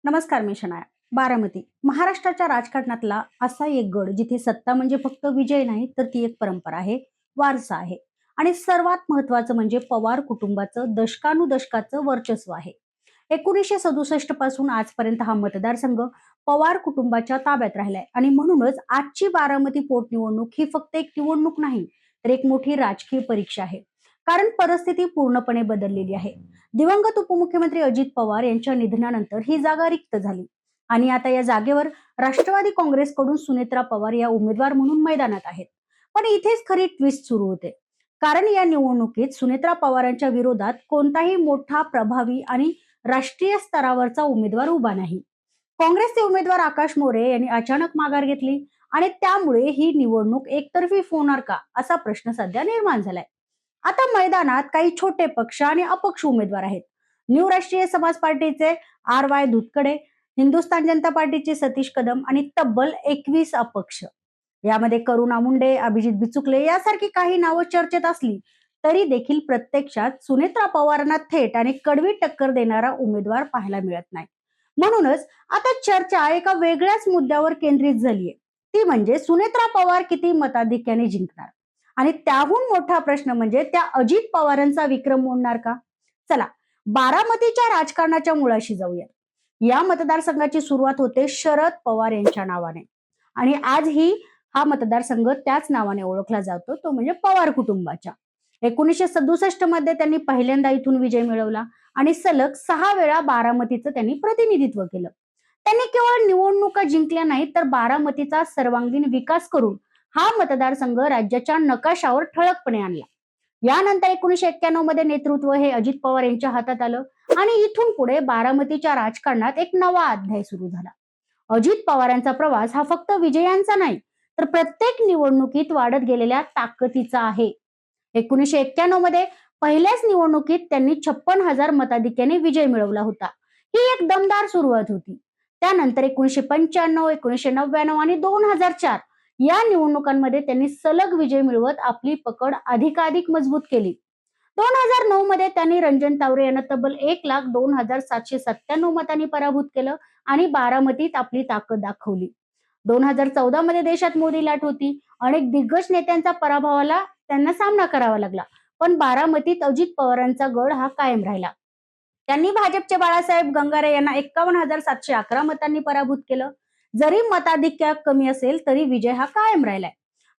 नमस्कार, मी शनाया. बारामती महाराष्ट्राच्या राजकारणातला असा एक गड जिथे सत्ता म्हणजे फक्त विजय नाही, तर ती एक परंपरा आहे, वारसा आहे. आणि सर्वात महत्वाचं म्हणजे पवार कुटुंबाचं दशकानुदशकाचं वर्चस्व आहे. 1967 पासून आजपर्यंत हा मतदारसंघ पवार कुटुंबाच्या ताब्यात राहिलाय आणि म्हणूनच आजची बारामती पोटनिवडणूक ही फक्त एक निवडणूक नाही, तर एक मोठी राजकीय परीक्षा आहे. कारण परिस्थिती पूर्णपणे बदललेली आहे. दिवंगत उपमुख्यमंत्री अजित पवार यांच्या निधनानंतर ही जागा रिक्त झाली आणि आता या जागेवर राष्ट्रवादी काँग्रेसकडून सुनेत्रा पवार या उमेदवार म्हणून मैदानात आहेत. पण इथेच खरी ट्विस्ट सुरू होते. कारण या निवडणुकीत सुनेत्रा पवारांच्या विरोधात कोणताही मोठा प्रभावी आणि राष्ट्रीय स्तरावरचा उमेदवार उभा नाही. काँग्रेसचे उमेदवार आकाश मोरे यांनी अचानक माघार घेतली आणि त्यामुळे ही निवडणूक एकतर्फी होणार का असा प्रश्न सध्या निर्माण झालाय. आता मैदानात काही छोटे पक्ष आणि अपक्ष उमेदवार आहेत. न्यू राष्ट्रीय समाज पार्टीचे RY धुतकडे, हिंदुस्थान जनता पार्टीचे सतीश कदम आणि तब्बल 21 अपक्ष. यामध्ये करुणा मुंडे, अभिजित बिचुकले यासारखी काही नावं चर्चेत असली तरी देखील प्रत्यक्षात सुनेत्रा पवारांना थेट आणि कडवी टक्कर देणारा उमेदवार पाहायला मिळत नाही. म्हणूनच आता चर्चा एका वेगळ्याच मुद्द्यावर केंद्रित झालीय. ती म्हणजे सुनेत्रा पवार किती मताधिक्याने जिंकणार. आणि त्याहून मोठा प्रश्न म्हणजे त्या अजित पवारांचा विक्रम मोडणार का. चला, बारामतीच्या राजकारणाच्या मुळाशी जाऊया. या मतदारसंघाची सुरुवात होते शरद पवार यांच्या नावाने आणि आजही हा मतदारसंघ त्याच नावाने ओळखला जातो, तो म्हणजे पवार कुटुंबाच्या. 1967 मध्ये त्यांनी पहिल्यांदा इथून विजय मिळवला आणि सलग 6 वेळा बारामतीचं त्यांनी प्रतिनिधित्व केलं. त्यांनी केवळ निवडणुका जिंकल्या नाहीत, तर बारामतीचा सर्वांगीण विकास करून हा मतदारसंघ राज्याच्या नकाशावर ठळकपणे आणला. यानंतर 1991 मध्ये नेतृत्व हे अजित पवार यांच्या हातात आलं आणि इथून पुढे बारामतीच्या राजकारणात एक नवा अध्याय सुरू झाला. अजित पवारांचा प्रवास हा फक्त विजयांचा नाही, तर प्रत्येक निवडणुकीत वाढत गेलेल्या ताकदीचा आहे. 1991 मध्ये पहिल्याच निवडणुकीत त्यांनी 56,000 मताधिक्याने विजय मिळवला होता. ही एक दमदार सुरुवात होती. त्यानंतर 1995, 1999 आणि 2004 या निवडणुकांमध्ये त्यांनी सलग विजय मिळवत आपली पकड अधिकाधिक मजबूत केली. 2009 मध्ये त्यांनी रंजन तावरे यांना तब्बल 1,02,797 मतांनी पराभूत केलं आणि बारामतीत आपली ताकद दाखवली. 2014 मध्ये देशात मोदी लाट होती. अनेक दिग्गज नेत्यांचा पराभवाला त्यांना सामना करावा लागला, पण बारामतीत अजित पवारांचा गड हा कायम राहिला. त्यांनी भाजपचे बाळासाहेब गंगारे यांना 51,711 मतांनी पराभूत केलं. जरी मताधिक्य कमी असेल तरी विजय हा कायम राहिलाय.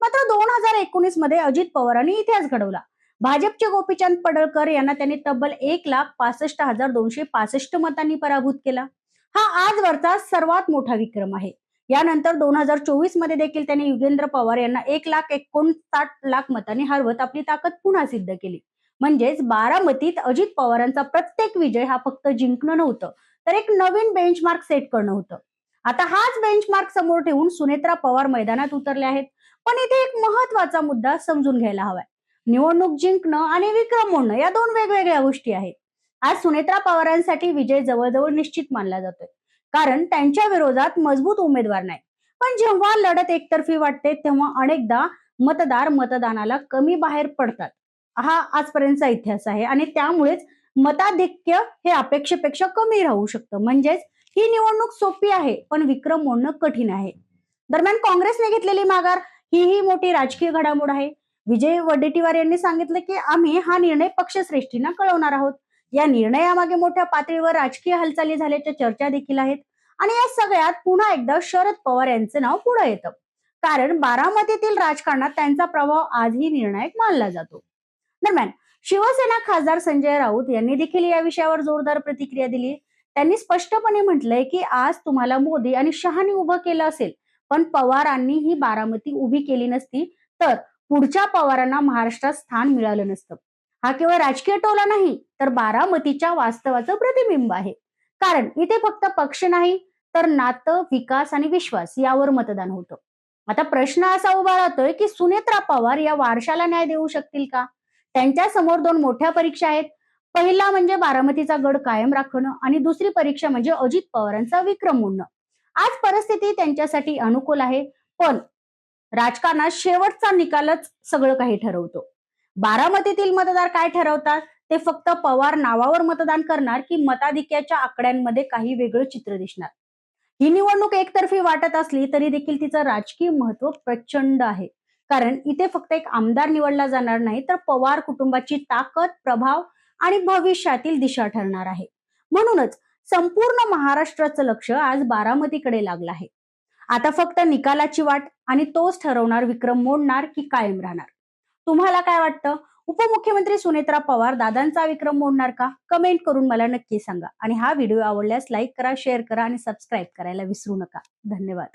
मात्र 2019 मध्ये अजित पवारांनी इतिहास घडवला. भाजपचे गोपीचंद पडळकर यांना त्यांनी तब्बल 1,65,265 मतांनी पराभूत केला. हा आजवरचा सर्वात मोठा विक्रम आहे. यानंतर 2024 मध्ये देखील त्यांनी युगेंद्र पवार यांना 1,59,00,000 मतांनी हरवत आपली ताकद पुन्हा सिद्ध केली. म्हणजेच बारामतीत अजित पवारांचा प्रत्येक विजय हा फक्त जिंकणं नव्हतं, तर एक नवीन बेंचमार्क सेट करणं होतं. आता हाच बेंचमार्क समोर ठेवून सुनेत्रा पवार मैदानात उतरले आहेत. पण इथे एक महत्वाचा मुद्दा समजून घ्यायला हवाय. निवडणूक जिंकणं आणि विक्रम मोडणं या दोन वेगवेगळ्या गोष्टी आहेत. आज सुनेत्रा पवारांसाठी विजय जवळजवळ निश्चित मानला जातोय, कारण त्यांच्या विरोधात मजबूत उमेदवार नाही. पण जेव्हा लढत एकतर्फी वाटते तेव्हा अनेकदा मतदार मतदानाला कमी बाहेर पडतात. हा आजपर्यंतचा इतिहास आहे आणि त्यामुळेच मताधिक्य हे अपेक्षेपेक्षा कमी राहू शकतं. म्हणजेच ही निवडणूक सोपी आहे, पण विक्रम मोडणं कठीण आहे. दरम्यान काँग्रेसने घेतलेली माघार ही मोठी राजकीय घडामोड आहे. विजय वडेट्टीवार यांनी सांगितलं की आम्ही हा निर्णय पक्षश्रेष्ठींना कळवणार आहोत. या निर्णयामागे मोठ्या पातळीवर राजकीय हालचाली झाल्याच्या चर्चा देखील आहेत आणि या सगळ्यात पुन्हा एकदा शरद पवार यांचे नाव पुढे येतं, कारण बारामतीतील राजकारणात त्यांचा प्रभाव आजही निर्णायक मानला जातो. दरम्यान शिवसेना खासदार संजय राऊत यांनी देखील या विषयावर जोरदार प्रतिक्रिया दिली. त्यांनी स्पष्टपणे म्हटलंय की आज तुम्हाला मोदी आणि शहानी उभं केलं असेल, पण पवारांनी ही बारामती उभी केली नसती तर पुढच्या पवारांना महाराष्ट्रात स्थान मिळालं नसतं. हा केवळ राजकीय टोला नाही, तर बारामतीच्या वास्तवाचं प्रतिबिंब आहे. कारण इथे फक्त पक्ष नाही, तर नातं, विकास आणि विश्वास यावर मतदान होतं. आता प्रश्न असा उभा राहतोय की सुनेत्रा पवार या वारशाला न्याय देऊ शकतील का. त्यांच्या समोर 2 मोठ्या परीक्षा आहेत. पहिला म्हणजे बारामतीचा गड कायम राखणं आणि दुसरी परीक्षा म्हणजे अजित पवारांचा विक्रम मोडणं. आज परिस्थिती त्यांच्यासाठी अनुकूल आहे, पण राजकारणात शेवटचा निकालच सगळं काही ठरवतो. बारामतीतील मतदार काय ठरवतात ते फक्त पवार नावावर मतदान करणार की मताधिक्याच्या आकड्यांमध्ये काही वेगळं चित्र दिसणार? ही निवडणूक एकतर्फी वाटत असली तरी देखील तिचं राजकीय महत्व प्रचंड आहे. कारण इथे फक्त एक आमदार निवडला जाणार नाही, तर पवार कुटुंबाची ताकद, प्रभाव आणि भविष्यातील दिशा ठरणार आहे. म्हणूनच संपूर्ण महाराष्ट्राचं लक्ष आज बारामतीकडे लागलं आहे. आता फक्त निकालाची वाट आणि तोच ठरवणार विक्रम मोडणार की कायम राहणार. तुम्हाला काय वाटतं? उपमुख्यमंत्री सुनेत्रा पवार दादांचा विक्रम मोडणार का? कमेंट करून मला नक्की सांगा. आणि हा व्हिडिओ आवडल्यास लाईक करा, शेअर करा आणि सबस्क्राईब करायला विसरू नका. धन्यवाद.